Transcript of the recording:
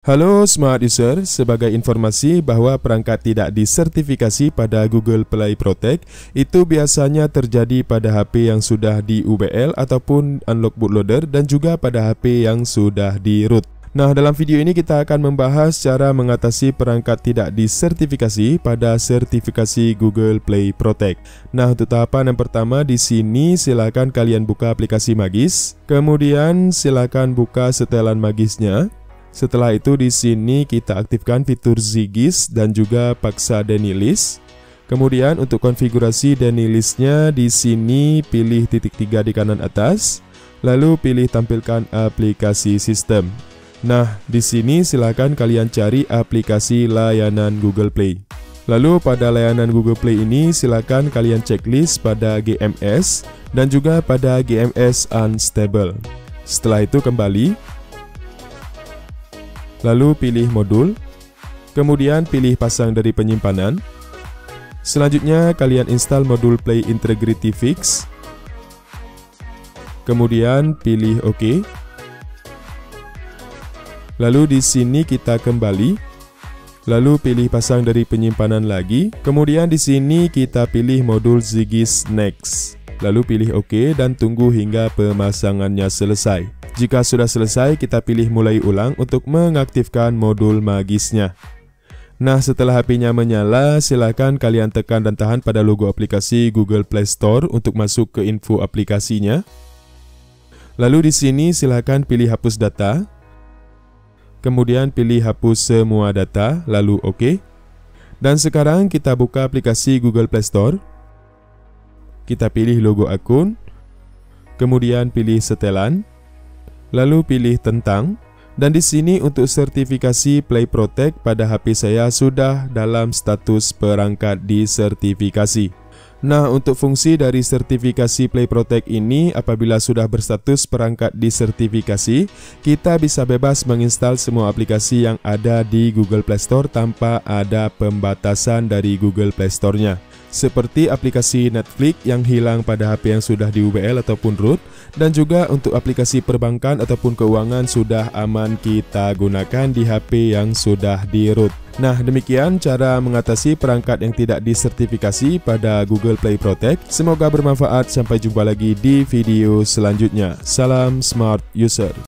Halo Smart User, sebagai informasi bahwa perangkat tidak disertifikasi pada Google Play Protect itu biasanya terjadi pada HP yang sudah di UBL ataupun unlock bootloader dan juga pada HP yang sudah di root. Nah, dalam video ini kita akan membahas cara mengatasi perangkat tidak disertifikasi pada sertifikasi Google Play Protect. Nah, untuk tahapan yang pertama di sini silakan kalian buka aplikasi Magis, kemudian silakan buka setelan Magisnya. Setelah itu di sini kita aktifkan fitur Zigis dan juga paksa Denialist. Kemudian untuk konfigurasi Denialistnya di sini pilih titik 3 di kanan atas, lalu pilih tampilkan aplikasi sistem. Nah, di sini silakan kalian cari aplikasi layanan Google Play. Lalu pada layanan Google Play ini silakan kalian checklist pada GMS dan juga pada GMS Unstable. Setelah itu kembali, lalu pilih modul, kemudian pilih pasang dari penyimpanan. Selanjutnya kalian install modul Play Integrity Fix, kemudian pilih OK. Lalu di sini kita kembali, lalu pilih pasang dari penyimpanan lagi, kemudian di sini kita pilih modul Zigis Next, lalu pilih OK dan tunggu hingga pemasangannya selesai. Jika sudah selesai, kita pilih mulai ulang untuk mengaktifkan modul Magisnya. Nah, setelah HP-nya menyala, silakan kalian tekan dan tahan pada logo aplikasi Google Play Store untuk masuk ke info aplikasinya. Lalu di sini silakan pilih hapus data, kemudian pilih hapus semua data, lalu OK. Dan sekarang kita buka aplikasi Google Play Store. Kita pilih logo akun, kemudian pilih setelan, lalu pilih tentang, dan di sini untuk sertifikasi Play Protect pada HP saya sudah dalam status perangkat disertifikasi. Nah, untuk fungsi dari sertifikasi Play Protect ini, apabila sudah berstatus perangkat disertifikasi, kita bisa bebas menginstal semua aplikasi yang ada di Google Play Store tanpa ada pembatasan dari Google Play Store-nya. Seperti aplikasi Netflix yang hilang pada HP yang sudah di UBL ataupun root, dan juga untuk aplikasi perbankan ataupun keuangan sudah aman kita gunakan di HP yang sudah di root. Nah, demikian cara mengatasi perangkat yang tidak disertifikasi pada Google Play Protect. Semoga bermanfaat, sampai jumpa lagi di video selanjutnya. Salam Smart User.